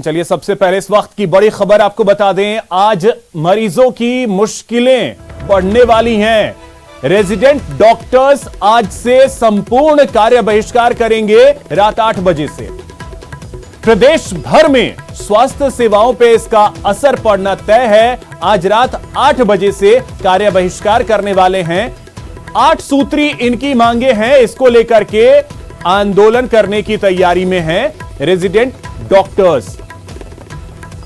चलिए सबसे पहले इस वक्त की बड़ी खबर आपको बता दें। आज मरीजों की मुश्किलें बढ़ने वाली हैं। रेजिडेंट डॉक्टर्स आज से संपूर्ण कार्य बहिष्कार करेंगे रात 8 बजे से। प्रदेश भर में स्वास्थ्य सेवाओं पे इसका असर पड़ना तय है। आज रात 8 बजे से कार्य बहिष्कार करने वाले हैं। 8 सूत्री इनकी मांगे हैं, इसको लेकर के आंदोलन करने की तैयारी में हैं रेजिडेंट डॉक्टर्स।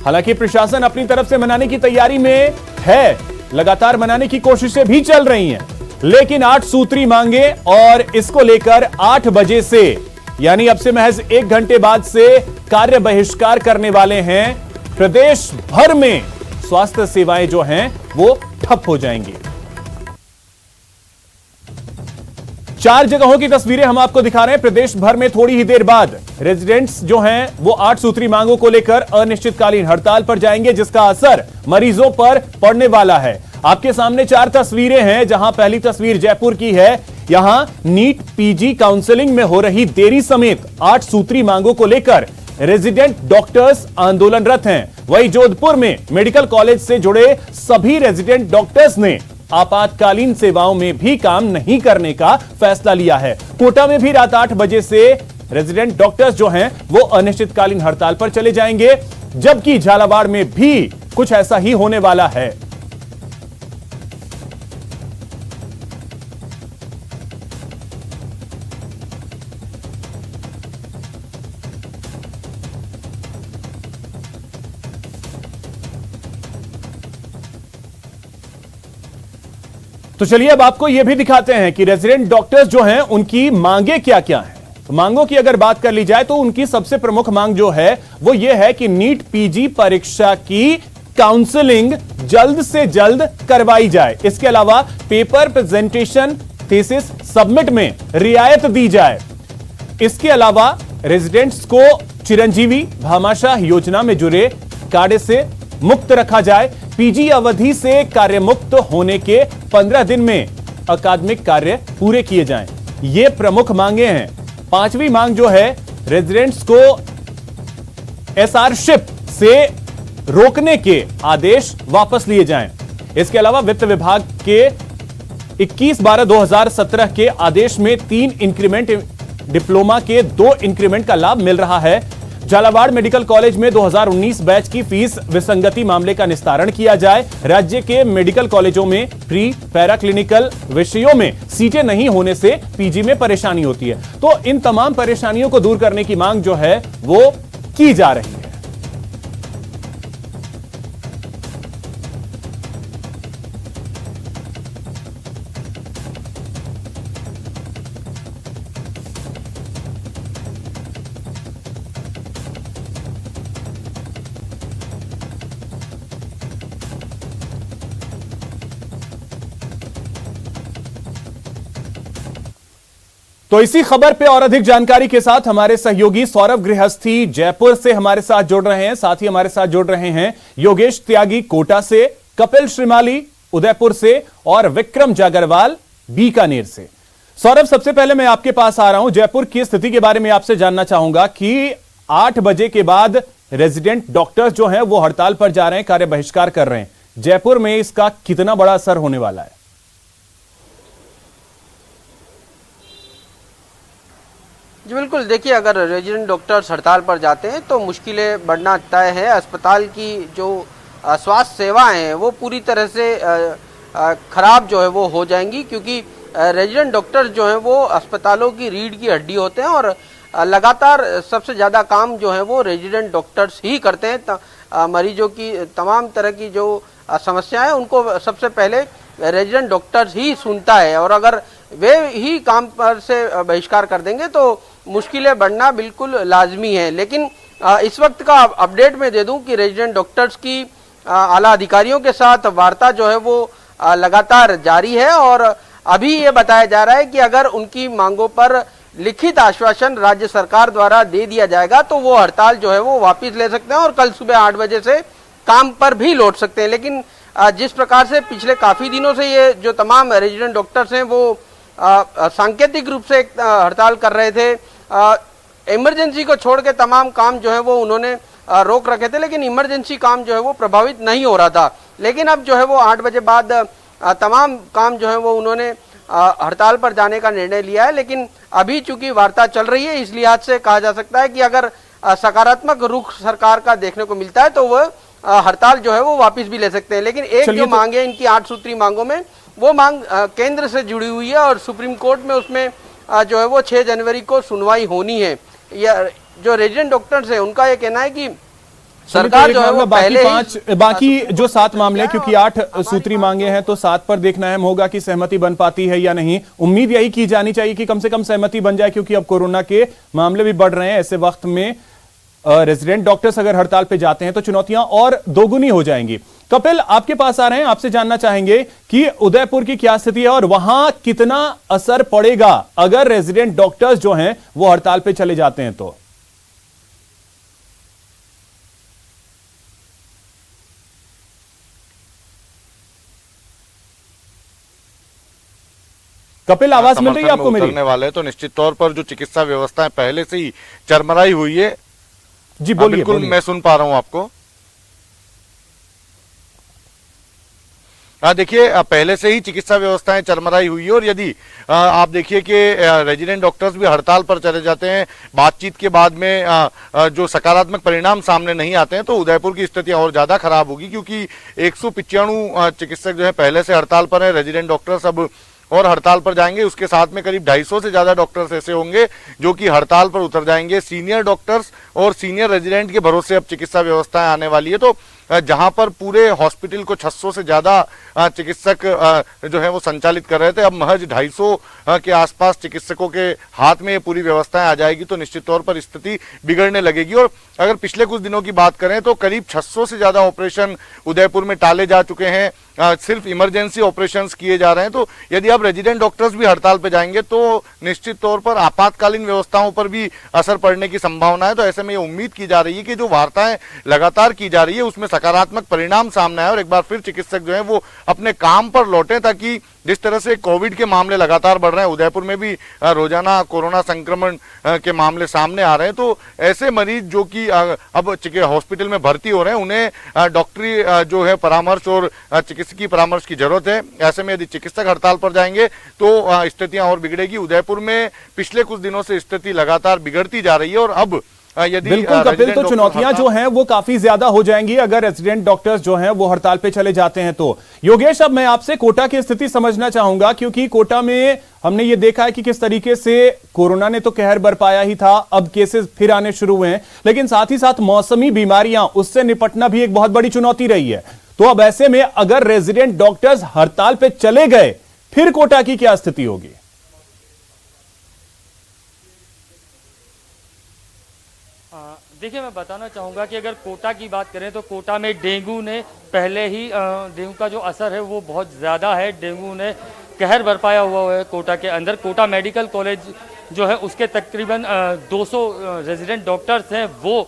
हालांकि प्रशासन अपनी तरफ से मनाने की तैयारी में है, लगातार मनाने की कोशिशें भी चल रही हैं, लेकिन 8 सूत्री मांगे और इसको लेकर 8 बजे से यानी अब से महज 1 घंटे बाद से कार्य बहिष्कार करने वाले हैं। प्रदेश भर में स्वास्थ्य सेवाएं जो हैं वो ठप हो जाएंगी। 4 जगहों की तस्वीरें हम आपको दिखा रहे हैं। प्रदेश भर में थोड़ी ही देर बाद रेजिडेंट्स जो हैं वो 8 सूत्री मांगों को लेकर अनिश्चितकालीन हड़ताल पर जाएंगे, जिसका असर मरीजों पर पड़ने वाला है। आपके सामने 4 तस्वीरें हैं, जहां पहली तस्वीर जयपुर की है। यहां नीट पीजी काउंसलिंग में हो रही देरी समेत 8 सूत्री मांगों को लेकर रेजिडेंट डॉक्टर्स आंदोलनरत हैं। वहीं जोधपुर में मेडिकल कॉलेज से जुड़े सभी रेजिडेंट डॉक्टर्स ने आपातकालीन सेवाओं में भी काम नहीं करने का फैसला लिया है। कोटा में भी रात 8 बजे से रेजिडेंट डॉक्टर्स जो हैं वो अनिश्चितकालीन हड़ताल पर चले जाएंगे, जबकि झालावाड़ में भी कुछ ऐसा ही होने वाला है। तो चलिए अब आपको यह भी दिखाते हैं कि रेजिडेंट डॉक्टर्स जो हैं उनकी मांगे क्या क्या हैं। तो मांगों की अगर बात कर ली जाए तो उनकी सबसे प्रमुख मांग जो है वो ये है कि नीट पीजी परीक्षा की काउंसलिंग जल्द से जल्द करवाई जाए। इसके अलावा पेपर प्रेजेंटेशन थीसिस सबमिट में रियायत दी जाए। इसके अलावा रेजिडेंट्स को चिरंजीवी भामाशाह योजना में जुड़े कार्य से मुक्त रखा जाए। पीजी अवधि से कार्य मुक्त होने के 15 दिन में अकादमिक कार्य पूरे किए जाएं। ये प्रमुख मांगे हैं। 5वीं मांग जो है रेजिडेंट्स को एसआरशिप से रोकने के आदेश वापस लिए जाएं। इसके अलावा वित्त विभाग के 21/12/2017 के आदेश में 3 इंक्रीमेंट, डिप्लोमा के 2 इंक्रीमेंट का लाभ मिल रहा है। झालावाड़ मेडिकल कॉलेज में 2019 बैच की फीस विसंगति मामले का निस्तारण किया जाए। राज्य के मेडिकल कॉलेजों में प्री पैरा क्लिनिकल विषयों में सीटें नहीं होने से पीजी में परेशानी होती है। तो इन तमाम परेशानियों को दूर करने की मांग जो है वो की जा रही है। तो इसी खबर पे और अधिक जानकारी के साथ हमारे सहयोगी सौरभ गृहस्थी जयपुर से हमारे साथ जुड़ रहे हैं। साथ ही हमारे साथ जुड़ रहे हैं योगेश त्यागी कोटा से, कपिल श्रीमाली उदयपुर से और विक्रम जागरवाल बीकानेर से। सौरभ, सबसे पहले मैं आपके पास आ रहा हूं। जयपुर की स्थिति के बारे में आपसे जानना चाहूंगा कि 8 बजे के बाद रेजिडेंट डॉक्टर्स जो हैं वो हड़ताल पर जा रहे हैं, कार्य बहिष्कार कर रहे हैं। जयपुर में इसका कितना बड़ा असर होने वाला है? जी बिल्कुल, देखिए अगर रेजिडेंट डॉक्टर्स हड़ताल पर जाते हैं तो मुश्किलें बढ़ना तय है। अस्पताल की जो स्वास्थ्य सेवाएं हैं वो पूरी तरह से खराब जो है वो हो जाएंगी, क्योंकि रेजिडेंट डॉक्टर्स जो हैं वो अस्पतालों की रीढ़ की हड्डी होते हैं और लगातार सबसे ज़्यादा काम जो है वो रेजिडेंट डॉक्टर्स ही करते हैं। मरीजों की तमाम तरह की जो समस्याएं हैं उनको सबसे पहले रेजिडेंट डॉक्टर्स ही सुनता है, और अगर वे ही काम पर से बहिष्कार कर देंगे तो मुश्किलें बढ़ना बिल्कुल लाजमी है। लेकिन इस वक्त का अपडेट मैं दे दूं कि रेजिडेंट डॉक्टर्स की आला अधिकारियों के साथ वार्ता जो है वो लगातार जारी है, और अभी ये बताया जा रहा है कि अगर उनकी मांगों पर लिखित आश्वासन राज्य सरकार द्वारा दे दिया जाएगा तो वो हड़ताल जो है वो वापस ले सकते हैं और कल सुबह 8 बजे से काम पर भी लौट सकते हैं। लेकिन जिस प्रकार से पिछले काफ़ी दिनों से ये जो तमाम रेजिडेंट डॉक्टर्स हैं वो सांकेतिक रूप से हड़ताल कर रहे थे, इमरजेंसी को छोड़ के तमाम काम जो है वो उन्होंने रोक रखे थे, लेकिन इमरजेंसी काम जो है वो प्रभावित नहीं हो रहा था। लेकिन अब जो है वो 8 बजे बाद तमाम काम जो है वो उन्होंने हड़ताल पर जाने का निर्णय लिया है। लेकिन अभी चूंकि वार्ता चल रही है, इस लिहाज से कहा जा सकता है कि अगर सकारात्मक रुख सरकार का देखने को मिलता है तो वह हड़ताल जो है वो वापस भी ले सकते हैं। लेकिन एक जो मांग है इनकी 8 सूत्री मांगों में, वो मांग केंद्र से जुड़ी हुई है और सुप्रीम कोर्ट में उसमें जो है वो 6 जनवरी को सुनवाई होनी है। या जो रेजिडेंट डॉक्टर्स है उनका ये कहना है कि सरकार जो है वो पहले बाकी जो 7 मामले, क्योंकि 8 सूत्री मांगे हैं तो 7 पर देखना अहम होगा कि सहमति बन पाती है या नहीं। उम्मीद यही की जानी चाहिए कि कम से कम सहमति बन जाए, क्योंकि अब कोरोना के मामले भी बढ़ रहे हैं। ऐसे वक्त में रेजिडेंट डॉक्टर्स अगर हड़ताल पे जाते हैं तो चुनौतियां और दोगुनी हो जाएंगी। कपिल, आपके पास आ रहे हैं, आपसे जानना चाहेंगे कि उदयपुर की क्या स्थिति है और वहां कितना असर पड़ेगा अगर रेजिडेंट डॉक्टर्स जो हैं वो हड़ताल पे चले जाते हैं तो। कपिल, आवाज मिल रही है आपको मेरी? उतरने वाले तो निश्चित तौर पर जो चिकित्सा व्यवस्था है पहले से ही चरमराई हुई है। जी बोलिए। बिल्कुल मैं सुन पा रहा हूं आपको। देखिए, पहले से ही चिकित्सा व्यवस्थाएं चरमराई हुई है और यदि आप देखिए कि रेजिडेंट डॉक्टर्स भी हड़ताल पर चले जाते हैं, बातचीत के बाद में जो सकारात्मक परिणाम सामने नहीं आते हैं, तो उदयपुर की स्थिति और ज्यादा खराब होगी, क्योंकि 195 चिकित्सक जो है पहले से हड़ताल पर है। रेजिडेंट डॉक्टर्स अब और हड़ताल पर जाएंगे। उसके साथ में करीब 250 से ज्यादा डॉक्टर्स ऐसे होंगे जो कि हड़ताल पर उतर जाएंगे। सीनियर डॉक्टर्स और सीनियर रेजिडेंट के भरोसे अब चिकित्सा व्यवस्थाएं आने वाली है। तो जहां पर पूरे हॉस्पिटल को 600 से ज्यादा चिकित्सक जो है वो संचालित कर रहे थे, अब महज 250 के आसपास चिकित्सकों के हाथ में ये पूरी व्यवस्थाएं आ जाएगी तो निश्चित तौर पर स्थिति बिगड़ने लगेगी। और अगर पिछले कुछ दिनों की बात करें तो करीब 600 से ज्यादा ऑपरेशन उदयपुर में टाले जा चुके हैं, सिर्फ इमरजेंसी ऑपरेशंस किए जा रहे हैं। तो यदि अब रेजिडेंट डॉक्टर्स भी हड़ताल पे जाएंगे तो निश्चित तौर पर आपातकालीन व्यवस्थाओं पर भी असर पड़ने की संभावना है। तो ऐसे में ये उम्मीद की जा रही है कि जो वार्ताएं लगातार की जा रही है उसमें सकारात्मक परिणाम सामने आए और एक बार फिर चिकित्सक जो है वो अपने काम पर लौटे, ताकि जिस तरह से कोविड के मामले लगातार बढ़ रहे हैं, उदयपुर में भी रोजाना कोरोना संक्रमण के मामले सामने आ रहे हैं, तो ऐसे मरीज जो कि अब हॉस्पिटल में भर्ती हो रहे हैं उन्हें डॉक्टरी जो है परामर्श और चिकित्सकीय परामर्श की जरूरत है। ऐसे में यदि चिकित्सक हड़ताल पर जाएंगे तो स्थितियां और बिगड़ेगी। उदयपुर में पिछले कुछ दिनों से स्थिति लगातार बिगड़ती जा रही है और अब यदि बिल्कुल कपिल, तो चुनौतियां जो हैं वो काफी ज्यादा हो जाएंगी अगर रेजिडेंट डॉक्टर्स जो हैं वो हड़ताल पे चले जाते हैं तो। योगेश, अब मैं आपसे कोटा की स्थिति समझना चाहूंगा, क्योंकि कोटा में हमने ये देखा है कि किस तरीके से कोरोना ने तो कहर बरपाया ही था, अब केसेस फिर आने शुरू हुए हैं, लेकिन साथ ही साथ मौसमी बीमारियां, उससे निपटना भी एक बहुत बड़ी चुनौती रही है। तो अब ऐसे में अगर रेजिडेंट डॉक्टर्स हड़ताल पे चले गए फिर कोटा की क्या स्थिति होगी? देखिए, मैं बताना चाहूँगा कि अगर कोटा की बात करें तो कोटा में डेंगू ने पहले ही डेंगू का जो असर है वो बहुत ज़्यादा है। डेंगू ने कहर बरपाया हुआ है कोटा के अंदर। कोटा मेडिकल कॉलेज जो है उसके तकरीबन 200 रेजिडेंट डॉक्टर्स हैं, वो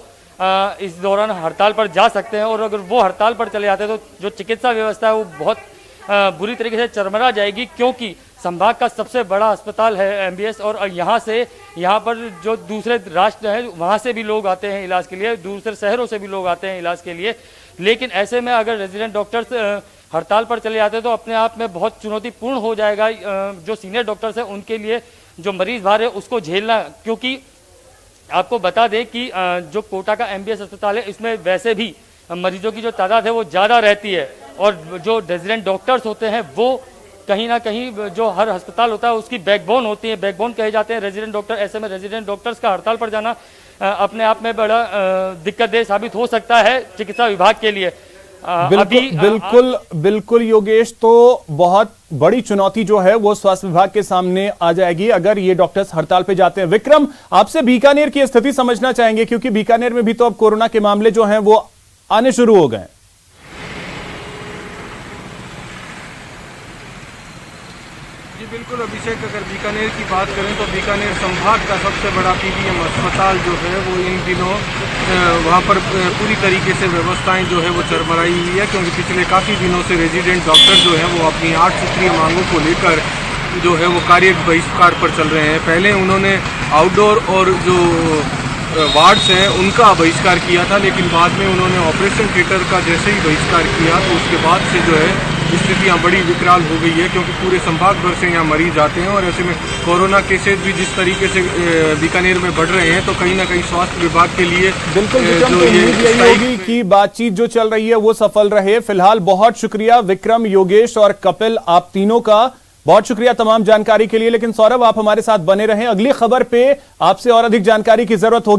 इस दौरान हड़ताल पर जा सकते हैं और अगर वो हड़ताल पर चले जाते हैं तो जो चिकित्सा व्यवस्था है वो बहुत बुरी तरीके से चरमरा जाएगी, क्योंकि संभाग का सबसे बड़ा अस्पताल है एमबीएस और यहाँ पर जो दूसरे राष्ट्र हैं वहाँ से भी लोग आते हैं इलाज के लिए, दूसरे शहरों से भी लोग आते हैं इलाज के लिए। लेकिन ऐसे में अगर रेजिडेंट डॉक्टर्स हड़ताल पर चले जाते हैं तो अपने आप में बहुत चुनौतीपूर्ण हो जाएगा जो सीनियर डॉक्टर्स हैं उनके लिए जो मरीज भार है उसको झेलना। क्योंकि आपको बता दें कि जो कोटा का एमबीएस अस्पताल है इसमें वैसे भी मरीजों की जो तादाद है वो ज़्यादा रहती है और जो रेजिडेंट डॉक्टर्स होते हैं वो कहीं ना कहीं जो हर अस्पताल होता है उसकी बैकबोन होती है, बैकबोन कहे जाते हैं रेजिडेंट डॉक्टर। ऐसे में रेजिडेंट डॉक्टर्स का हड़ताल पर जाना अपने आप में बड़ा दिक्कतदेह साबित हो सकता है चिकित्सा विभाग के लिए। बिल्कुल योगेश, तो बहुत बड़ी चुनौती जो है वो स्वास्थ्य विभाग के सामने आ जाएगी अगर ये डॉक्टर्स हड़ताल पे जाते हैं। विक्रम, आपसे बीकानेर की स्थिति समझना चाहेंगे, क्योंकि बीकानेर में भी तो अब कोरोना के मामले जो हैं वो आने शुरू हो गए। बिल्कुल अभिषेक, अगर बीकानेर की बात करें तो बीकानेर संभाग का सबसे बड़ा पीबीएम अस्पताल जो है वो इन दिनों वहाँ पर पूरी तरीके से व्यवस्थाएं जो है वो चरमराई हुई है, क्योंकि पिछले काफ़ी दिनों से रेजिडेंट डॉक्टर जो है वो अपनी 8 सूत्रीय मांगों को लेकर जो है वो कार्य बहिष्कार पर चल रहे हैं। पहले उन्होंने आउटडोर और जो वार्ड्स हैं उनका बहिष्कार किया था, लेकिन बाद में उन्होंने ऑपरेशन थिएटर का जैसे ही बहिष्कार किया तो उसके बाद से जो है स्थितियाँ बड़ी विकराल हो गई है, क्योंकि पूरे संभाग भर से यहाँ मरीज आते हैं और ऐसे में कोरोना केसेस भी जिस तरीके से बीकानेर में बढ़ रहे हैं तो कहीं ना कहीं स्वास्थ्य विभाग के लिए बिल्कुल विक्रम, तो उम्मीद यही होगी कि बातचीत जो चल रही है वो सफल रहे। फिलहाल बहुत शुक्रिया विक्रम, योगेश और कपिल, आप तीनों का बहुत शुक्रिया तमाम जानकारी के लिए। लेकिन सौरभ, आप हमारे साथ बने रहें, अगली खबर पे आपसे और अधिक जानकारी की जरूरत होगी।